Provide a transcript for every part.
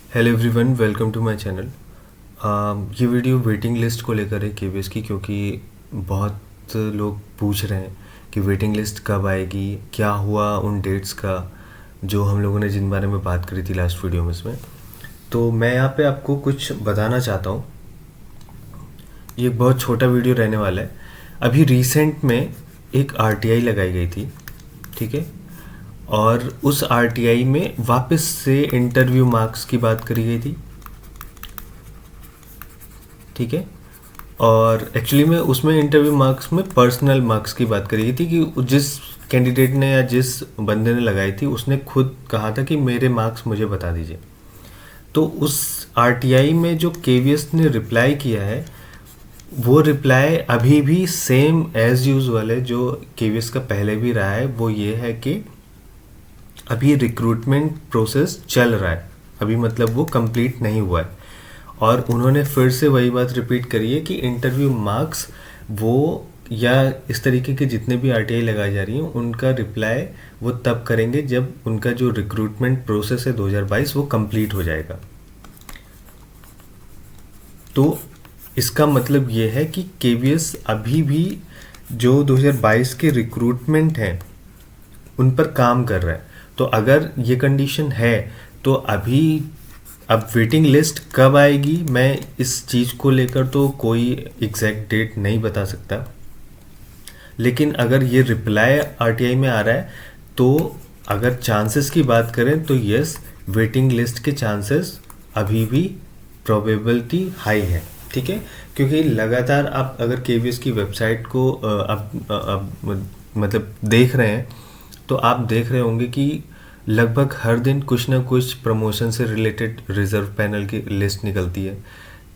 Hello everyone, welcome to my channel. ये video waiting list को लेकर है केवीएस की, क्योंकि बहुत लोग पूछ रहे हैं कि वेटिंग लिस्ट कब आएगी, क्या हुआ उन डेट्स का जो हम लोगों ने जिन बारे में बात करी थी लास्ट वीडियो में। इसमें तो मैं यहाँ पे आपको कुछ बताना चाहता हूँ। ये एक बहुत छोटा वीडियो रहने वाला है। अभी रिसेंट में एक आरटीआई लगाई गई थी, ठीक है, और उस आरटीआई में वापस से इंटरव्यू मार्क्स की बात करी गई थी, ठीक है। और एक्चुअली में उसमें इंटरव्यू मार्क्स में पर्सनल मार्क्स की बात करी गई थी कि जिस कैंडिडेट ने या जिस बंदे ने लगाई थी उसने खुद कहा था कि मेरे मार्क्स मुझे बता दीजिए। तो उस आरटीआई में जो केवीएस ने रिप्लाई किया है, वो रिप्लाई अभी भी सेम एज यूजुअल है जो केवीएस का पहले भी रहा है। वो ये है कि अभी रिक्रूटमेंट प्रोसेस चल रहा है, अभी मतलब वो कंप्लीट नहीं हुआ है। और उन्होंने फिर से वही बात रिपीट करी है कि इंटरव्यू मार्क्स वो या इस तरीके के जितने भी आरटीआई लगाई जा रही हैं उनका रिप्लाई वो तब करेंगे जब उनका जो रिक्रूटमेंट प्रोसेस है 2022 वो कंप्लीट हो जाएगा। तो इसका मतलब ये है कि केवीएस अभी भी जो 2022 के रिक्रूटमेंट हैं उन पर काम कर रहा है। तो अगर ये कंडीशन है तो अभी अब वेटिंग लिस्ट कब आएगी, मैं इस चीज़ को लेकर तो कोई एग्जैक्ट डेट नहीं बता सकता। लेकिन अगर ये रिप्लाई आरटीआई में आ रहा है तो अगर चांसेस की बात करें तो यस, वेटिंग लिस्ट के चांसेस अभी भी प्रोबेबिलिटी हाई है, ठीक है। क्योंकि लगातार आप अगर केवीएस की वेबसाइट को अब मतलब देख रहे हैं तो आप देख रहे होंगे कि लगभग हर दिन कुछ ना कुछ प्रमोशन से रिलेटेड रिजर्व पैनल की लिस्ट निकलती है।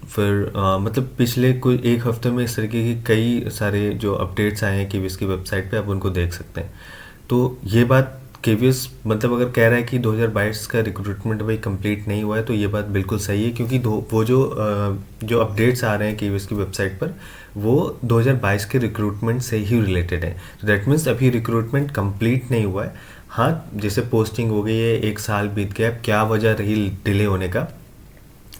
फिर मतलब पिछले कोई एक हफ्ते में इस तरीके की कई सारे जो अपडेट्स आए हैं केवीएस की वेबसाइट पे, आप उनको देख सकते हैं। तो ये बात केवीएस मतलब अगर कह रहा है कि 2022 का रिक्रूटमेंट अभी कंप्लीट नहीं हुआ है तो ये बात बिल्कुल सही है, क्योंकि वो जो अपडेट्स आ रहे हैं केवीएस की वेबसाइट पर वो 2022 के रिक्रूटमेंट से ही रिलेटेड है। तो दैट मीन्स अभी रिक्रूटमेंट कंप्लीट नहीं हुआ है। हाँ, जैसे पोस्टिंग हो गई है, एक साल बीत गया, क्या वजह रही डिले होने का,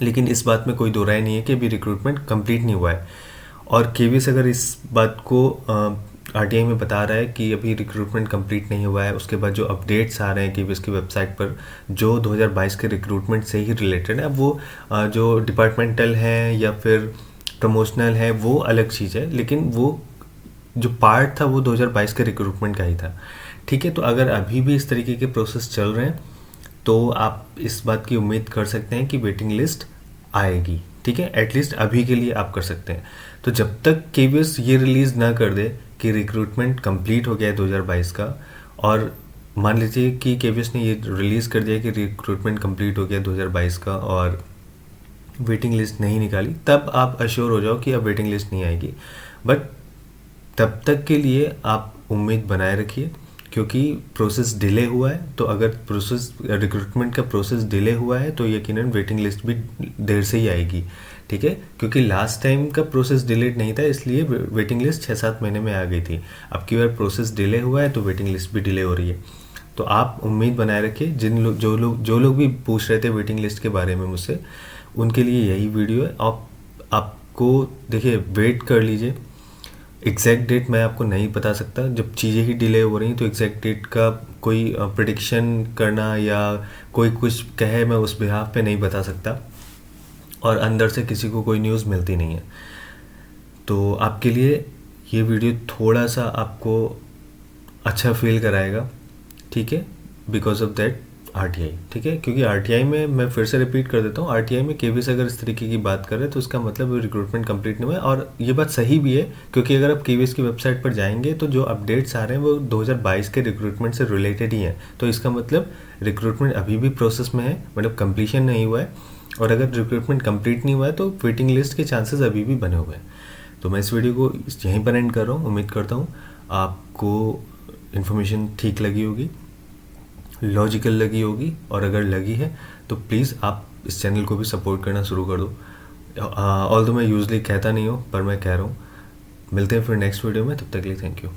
लेकिन इस बात में कोई दो राय नहीं है कि अभी रिक्रूटमेंट कंप्लीट नहीं हुआ है। और केवीएस अगर इस बात को आरटीआई में बता रहा है कि अभी रिक्रूटमेंट कंप्लीट नहीं हुआ है, उसके बाद जो अपडेट्स आ रहे हैं केवीएस की वेबसाइट पर जो 2022 के रिक्रूटमेंट से ही रिलेटेड है, अब वो जो डिपार्टमेंटल हैं या फिर प्रमोशनल है वो अलग चीज़ है, लेकिन वो जो पार्ट था वो 2022 के रिक्रूटमेंट का ही था, ठीक है। तो अगर अभी भी इस तरीके के प्रोसेस चल रहे हैं तो आप इस बात की उम्मीद कर सकते हैं कि वेटिंग लिस्ट आएगी, ठीक है। एटलीस्ट अभी के लिए आप कर सकते हैं। तो जब तक केवीएस ये रिलीज़ ना कर दे कि रिक्रूटमेंट कंप्लीट हो गया है 2022 का, और मान लीजिए कि केवीएस ने ये रिलीज़ कर दिया कि रिक्रूटमेंट कंप्लीट हो गया 2022 का और वेटिंग लिस्ट नहीं निकाली, तब आप अश्योर हो जाओ कि अब वेटिंग लिस्ट नहीं आएगी। बट तब तक के लिए आप उम्मीद बनाए रखिए, क्योंकि प्रोसेस डिले हुआ है। तो अगर प्रोसेस रिक्रूटमेंट का प्रोसेस डिले हुआ है तो यकीनन वेटिंग लिस्ट भी देर से ही आएगी, ठीक है। क्योंकि लास्ट टाइम का प्रोसेस डिलेड नहीं था, इसलिए वेटिंग लिस्ट 6-7 महीने में आ गई थी। अब की बार प्रोसेस डिले हुआ है तो वेटिंग लिस्ट भी डिले हो रही है। तो आप उम्मीद बनाए रखिए। जो लोग भी पूछ रहे थे वेटिंग लिस्ट के बारे में मुझसे, उनके लिए यही वीडियो है। आपको देखिए, वेट कर लीजिए। एग्जैक्ट डेट मैं आपको नहीं बता सकता, जब चीज़ें ही डिले हो रही हैं तो एग्जैक्ट डेट का कोई प्रिडिक्शन करना या कोई कुछ कहे, मैं उस बिहाफ पे नहीं बता सकता, और अंदर से किसी को कोई न्यूज़ मिलती नहीं है। तो आपके लिए ये वीडियो थोड़ा सा आपको अच्छा फील कराएगा, ठीक है, बिकॉज ऑफ दैट आरटीआई, ठीक है। क्योंकि आरटीआई में मैं फिर से रिपीट कर देता हूँ, आरटीआई में केवीएस अगर इस तरीके की बात कर रहे हैं तो इसका मतलब रिक्रूटमेंट कंप्लीट नहीं हुआ है। और ये बात सही भी है, क्योंकि अगर आप केवीएस की वेबसाइट पर जाएंगे तो जो अपडेट्स आ रहे हैं वो 2022 के रिक्रूटमेंट से रिलेटेड ही हैं। तो इसका मतलब रिक्रूटमेंट अभी भी प्रोसेस में है, मतलब कंप्लीशन नहीं हुआ है। और अगर रिक्रूटमेंट कंप्लीट नहीं हुआ है तो वेटिंग लिस्ट के चांसेस अभी भी बने हुए हैं। तो मैं इस वीडियो को यहीं पर एंड कर रहा हूँ। उम्मीद करता हूँ आपको इन्फॉर्मेशन ठीक लगी होगी, लॉजिकल लगी होगी, और अगर लगी है तो प्लीज़ आप इस चैनल को भी सपोर्ट करना शुरू कर दो। ऑल्दो मैं यूजली कहता नहीं हूँ, पर मैं कह रहा हूँ। मिलते हैं फिर नेक्स्ट वीडियो में, तब तक के लिए थैंक यू।